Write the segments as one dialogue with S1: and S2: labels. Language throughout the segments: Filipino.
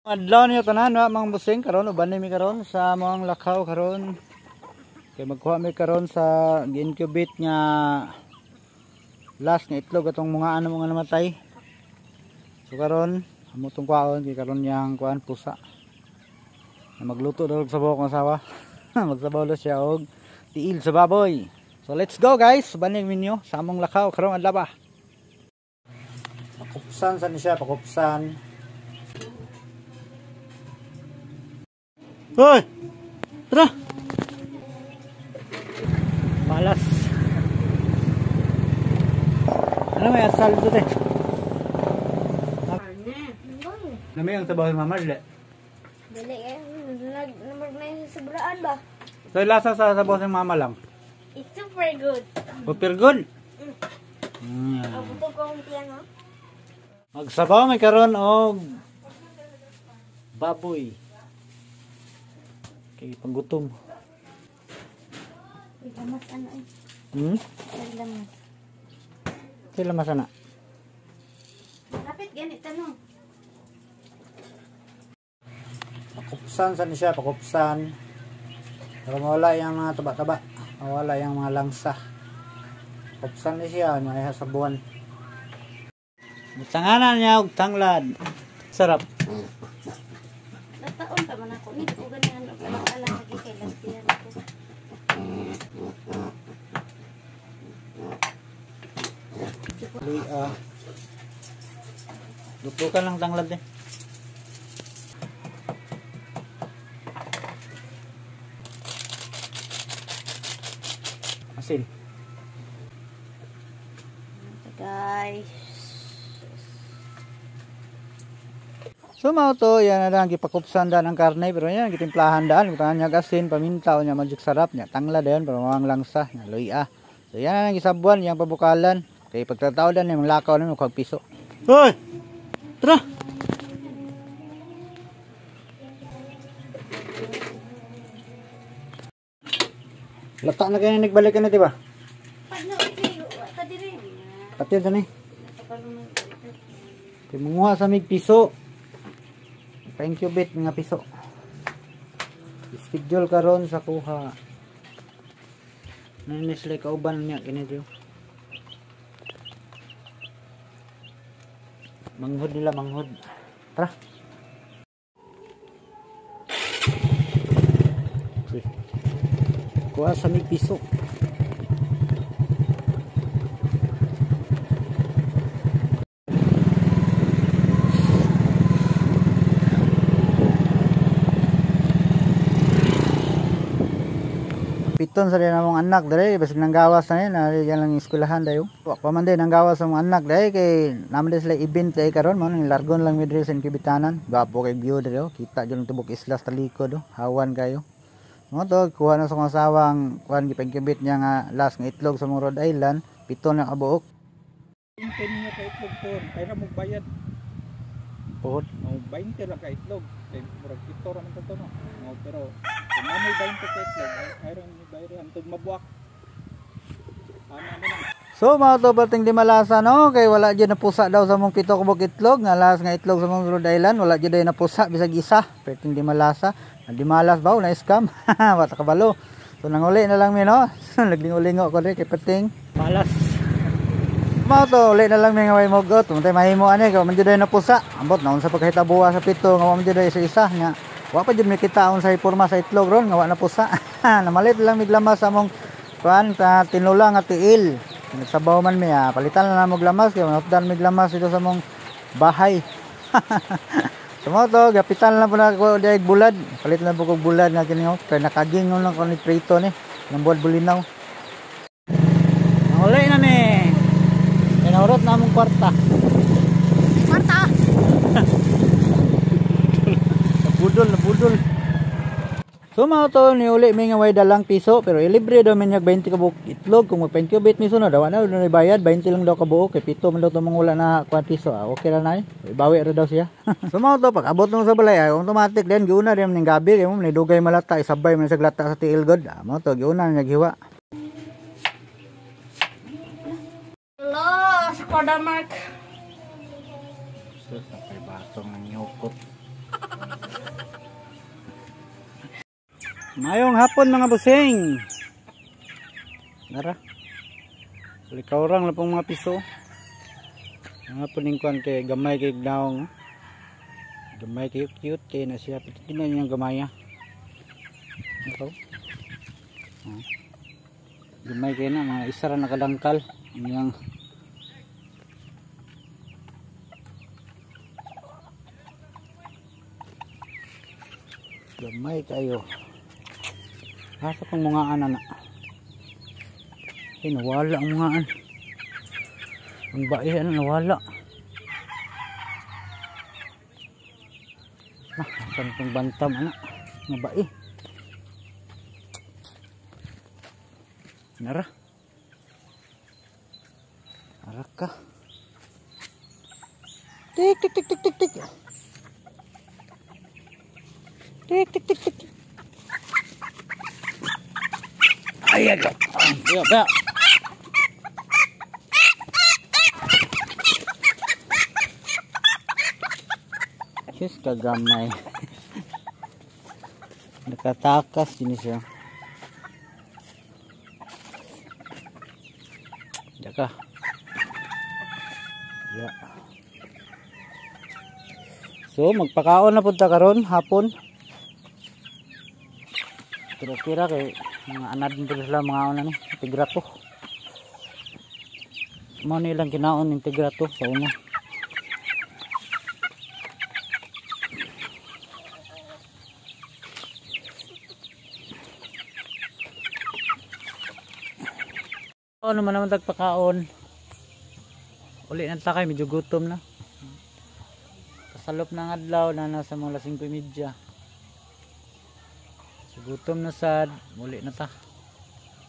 S1: Adlaw niyo tanan wa mga busing karon uban mi karon sa mga lakaw karon. Kay magkuha mi karon sa gi-incubate nga last nga itlog atong mga mga namatay. So karon amo tong kuhaon kay karon yang kuan pusa. Na magluto daw sa buhok ng asawa. Magsabaw daw siya og tiil sa baboy. So let's go guys, banig minyo sa among lakaw karon adlaw ba. Pakupsan sa siya, pakupsan. Hoy! Tara! Malas. Ano may asal dito eh? Nami ang tabaw ng mama dili?
S2: Dili eh. Namag na yung sobraan ba?
S1: So lasa sa sabaw ng mama lang?
S2: It's super good.
S1: Super good?
S2: Abutog ko ang tiyan ha?
S1: Magsabaw may karon og baboy. Kay panggutom.
S2: Lamas ano eh. Lamas.
S1: Sila masana.
S2: Kapit ganit tanong.
S1: Pakupsan sa siya, pakupsan. Para mawala yung mga taba-taba. Mawala yung mga langsa. Pakupsan ni siya, may sabuan. Tanganan niya og tanglad. Sarap.
S2: Nataon pa man ako. Hindi ko ganyan. Alam-alam lagi kay Lastian ako.
S1: Luto ka lang tanglad eh. Asin.
S2: Guys.
S1: So mao to, yan na lang gipakupsan daan ang karne pero yan gitimplahan daan, kutangan niya asin, paminta nya magic sarap nya, tanglad yan para mawang langsa, nya luya. So yan na lang gisabuan yang pabukalan. Kay pagtataw dan yung lakaw na mo kag piso. Hoy! Tara. Lata na kayo nagbalik ka na, di ba?
S2: Paano kadiri?
S1: Patid na ni. Kay manguha sa mig piso. Pa-incubate nga piso. Schedule karon sa kuha. Nanis like kauban niya kini manghod nila, manghod. Tara. Kuha sa mig piso. Piton sa din among anak dere basig nang gawas na yan yan lang eskwelahan dayo. Wa pa man din nang gawas sa among anak dere kay naman din sila event day karon mo nang largon lang midre sa Kibitanan. Gapo kay view dere kita jud tubok isla sa talikod hawan kayo. Mo to kuha na sa akong asawang kuan gipangkibit niya nga last nga itlog sa Rhode Island, piton na kabuok.
S3: Intend niya ka itlog to, kaya mo bayad.
S1: Puhot.
S3: O 20 lang ka itlog. Kay murag ito ra man to no. Pero kung may 20 ka itlog, ayron ni bayad antod mabuak.
S1: So mga to bating di malasa no kay wala jud na pusa daw sa mong pito kabuk itlog nga last nga itlog sa mong Rhode Island wala jud na pusa bisag isa perting di malasa di malas baw na scam wata kabalo. So nanguli na lang mi no naglingo-lingo ko ri kay perting malas. Mga to uli na lang mi nga way mogot untay mahimo ani kay man jud na pusa ambot na unsa pagkahitabuwa sa pito nga man jud isa-isa nya wa pa jud mi kita unsa porma sa itlog ron nga wa na pusa namalit lang miglamas sa mong kuan ta tinula nga tiil. Nagsabaw man mi palitan na mo glamas kay manopdan mi glamas dito sa mong bahay. Sumo to gapitan lang po na ko diay bulad. Palit lang po kog bulad nga kini kay nakaging lang ko ni prito ni nang buad bulinaw. Uli na ni. Inaurot na mong kwarta.
S2: Kwarta.
S1: Nabudol. So mga to ni uli may nga way dalang piso pero ilibre daw man 20 ka buok itlog kung magpa-incubate mi sunod daw na bayad 20 lang daw ka buok kay pito man daw to mangula na 4 piso okay ra na ibawi ra daw siya. So mga to pag abot mo sa balay automatic din giuna rin ning gabi kay mo ni dugay malata isabay man sa glata sa tiil god mo to giuna naghiwa.
S2: Hello, Skoda Mark.
S1: Sus, napay batong ng nyukot. Mayong hapon mga busing. Nara. Likaw lang pong mga piso. Ang hapon yung kuhan kay gamay kay daong. Gamay kay cute kay na siya. Tingnan niyo yung gamaya. Ito. Gamay kay na mga isa ra nakadangkal. Ang gamay kayo. Asa pang mga anak. Ay, nawala ang mga an. Ang bae, ano, nawala. Asan pang bantam, anak. Ang bae. Nara. Nara ka. Tik, tik, tik, tik, tik, tik. Tik, tik, tik, tik. Ayan. Ayan, ayan. Diyos kagamay. Nakatakas din siya. Daka. Ya. So magpakaon na punta karon hapon. Kira-kira kay mga anad din sila mga una ni tigrato. Mo nilang kinaon ng tigrato sa una. Ano man naman tagpakaon. Uli na takay medyo gutom na. Kasalop ng adlaw na nasa mga 5:30. So, gutom na sad, uli na ta.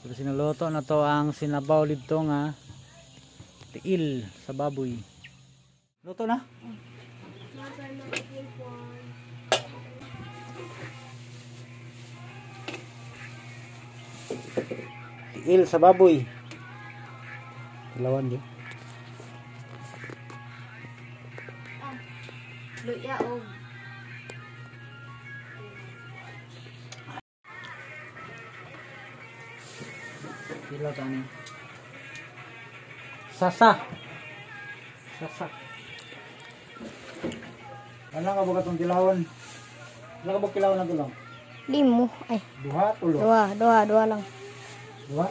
S1: Pero sinuluto na to ang sinabaw dito nga tiil sa baboy. Luto na? Tiil sa baboy. Lawan din.
S2: Luya og
S1: Pila tani. Sasa. Sasa. Ano ka ba itong kilawan? Ano ka ba kilawan na dulang?
S2: 5 ay
S1: Duha, tulo.
S2: dua lang.
S1: Duha?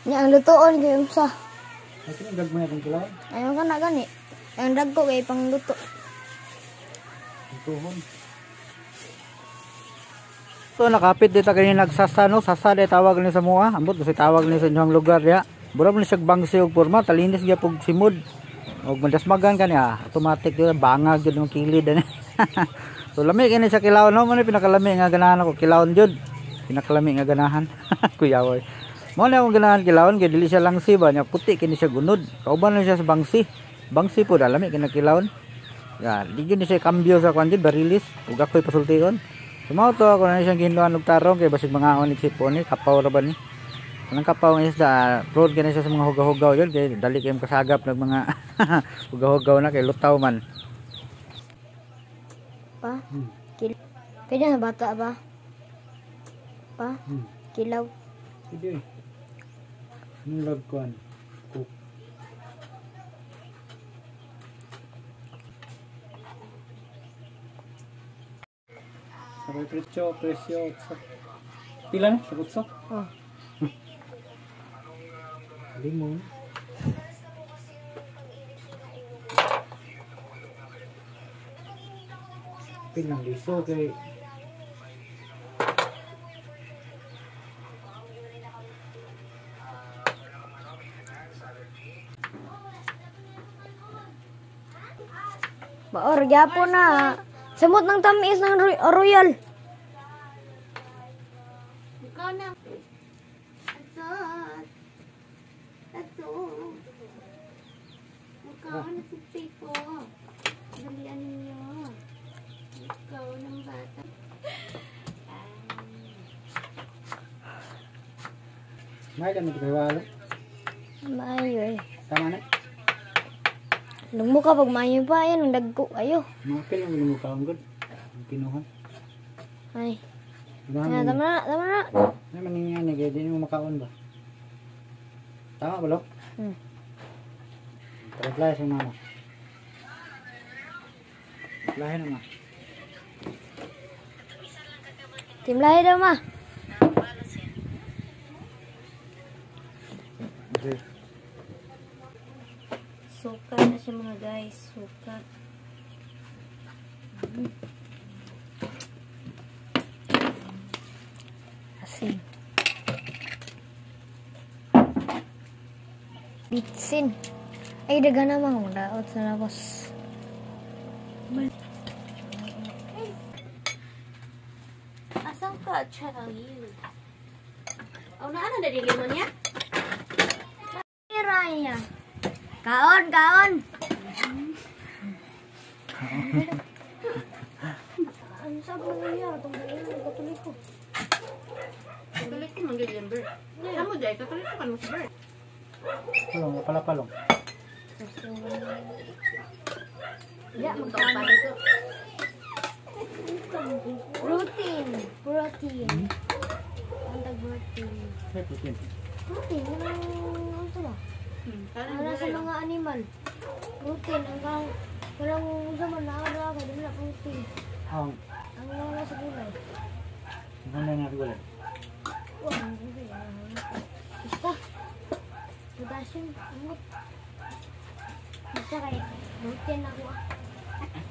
S2: Nya ang lutoon kay usa.
S1: Ay, kinagdag mo na itong kilawan?
S2: Ayon ka na gani. Ang dagko kay pangluto.
S1: Ang tuhon. So nakapit dito kanina nagsasa no, sasa day tawag ni sa mua, ambot kasi tawag ni sa inyong lugar ya. Bura mo ni siya bangsi og porma, talinis gyud pug simod. Og madasmagan kaniya, automatic dito bangag gyud ng kilid ani. So lami kini sa kilawon no, mo ni pinakalami nga ganahan ako kilawon jud. Pinakalami nga ganahan. Kuyawoy. Mo na akong ganahan kilawon kay dili siya lang siba nya puti kini siya gunod. Kauban na siya sa bangsi. Bangsi po lami kini kilawon. Ya, di gyud ni siya kambyo sa kwan jud barilis ug ako'y pasultion. Sumaw to ako na siyang ginuan og tarong kay basig mga on sipon ni kapaw ra ba ni. Kanang kapaw nga isda, proud kani siya sa mga hugaw-hugaw yun kay dali kay kasagap ng mga hugaw-hugaw na kay lutaw man.
S2: Pa? Pwede na bata ba? Pa? Kilaw.
S1: Sige. Anong log kwan? Cook. Sabay presyo. Pila na? Sa
S2: Oh.
S1: Limon. Pilang liso kay
S2: Baor gyapon na. Samot ng tamis ng royal. Ikaw na. Ato. Ikaw na si Pico. Dalian niyo. Ikaw ng bata.
S1: may kami kawalo.
S2: Maayo eh.
S1: Tama na.
S2: Nung mo ka pag maayo pa yan, ang dagko ayo.
S1: Mga lang mo kaon gud. Kinuha.
S2: Ay. Yan, tama na, tama na.
S1: Ano man nga ni, kaya di mo makaon ba? Tama ba, lo? Pag-apply sa mama. Apply naman.
S2: Timlahin daw, ma.
S1: Okay.
S2: Suka na siya mga guys. Suka. Asin. Bitsin. Ay, daga naman. Madaot sa labas. Asang ka, Charlie? Oh, naan na dili mo niya? Raya. Kaon, kaon. Ano sabi mo niya? Tunggalin mo, katulik ko.
S4: Katulik ko manggil yung bird. Amo dahil, katulik ko kan mo si bird.
S1: Palong, palapalong.
S2: Ya,
S4: Magkakapa dito.
S2: Protein. Protein. Antag protein.
S1: Hey, putin.
S2: Protein, ano ito ba? Ano sa mga animal? Protein, hanggang walang zaman na kaya dito na protein.
S1: Ang,
S2: Ang wala sa gulay.
S1: ganda nga gulay.
S2: Wah, ang gulay. Basta. Potassium, amot. Basta kaya, protein ako ah.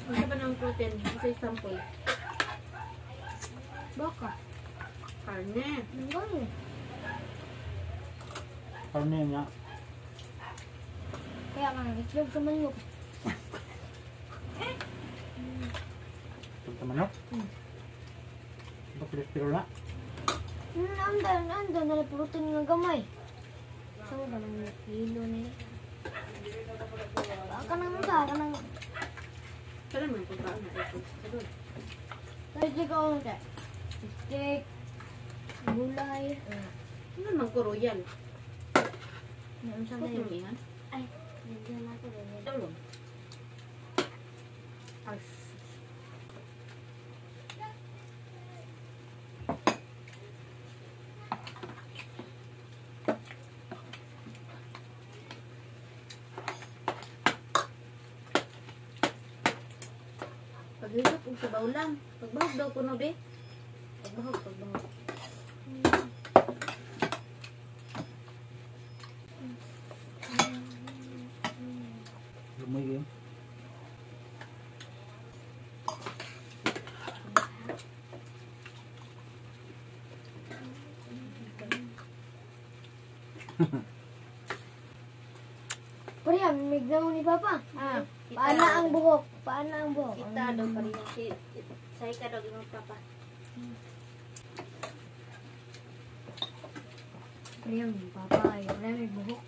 S4: Ano ba ng protein? Isa sample.
S2: Baka.
S4: Karne.
S2: Ang gano'n.
S1: Karne nga.
S2: Kaya nga, itlog sa manok.
S1: Pagka manok. Ito cholesterol na.
S2: Andan na protein nga gamay. Saan ba ng kilo na yun? Kanang
S4: Kailan mo yung pagkaan na ito? Sabi.
S2: Pwede ko ang steak, gulay.
S4: Ano mang ko royal?
S2: Ano sa
S4: Bakit yung ihan?
S2: Ay, nandiyan ako rin.
S4: Tulong. Ay, paghilap kung sabaw lang. Pagbahog daw ko no, be. Pagbahog.
S1: Lumoy yun.
S2: Parihan, mignaw ni Papa.
S4: Ah,
S2: Paana ang buhok? Paana ang buhok?
S4: kita daw pa rin si say ka daw yung papa.
S2: Parihan, Papa. Ayaw na may buhok.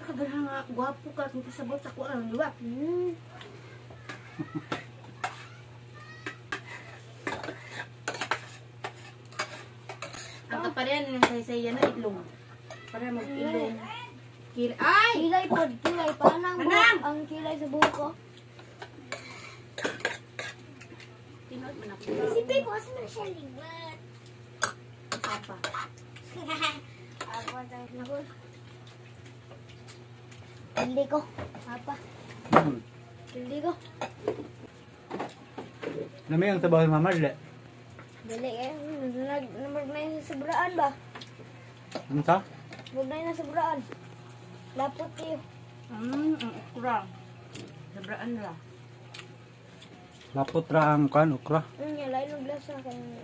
S4: Kabarang nga, gwapo ka kung kasabot sa kuha ng luwak. Ang kaparihan ng saysaya na itlog. Para mag-ilong. Ay!
S2: Kilay po, kilay. Paana ang buhok?
S4: Manang!
S2: Ang kilay sa buhok ko?
S4: Tinood mo na ko.
S2: Si Pipo, kasi na siya liwat.
S4: Papa.
S2: Ako tayo na ko. Hindi ko. Papa. Hindi ko.
S1: Lami ang tabaho ng mama, dili.
S2: Dali eh. Namag na yung sobraan ba?
S1: Ano sa?
S2: Huwag na yung sobraan. Lapot kayo.
S4: Ang okra. Sabraan nila.
S1: Lapot ra ang kan, okra.
S2: Yung lain ng lasa.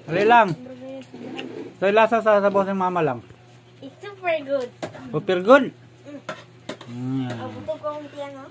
S1: Dali lang.
S2: Namag na yung sobraan.
S1: So, lasa sa tabaho ng mama lang.
S2: It's super good.
S1: Super good.
S2: Abutog ko ang tiyan ha.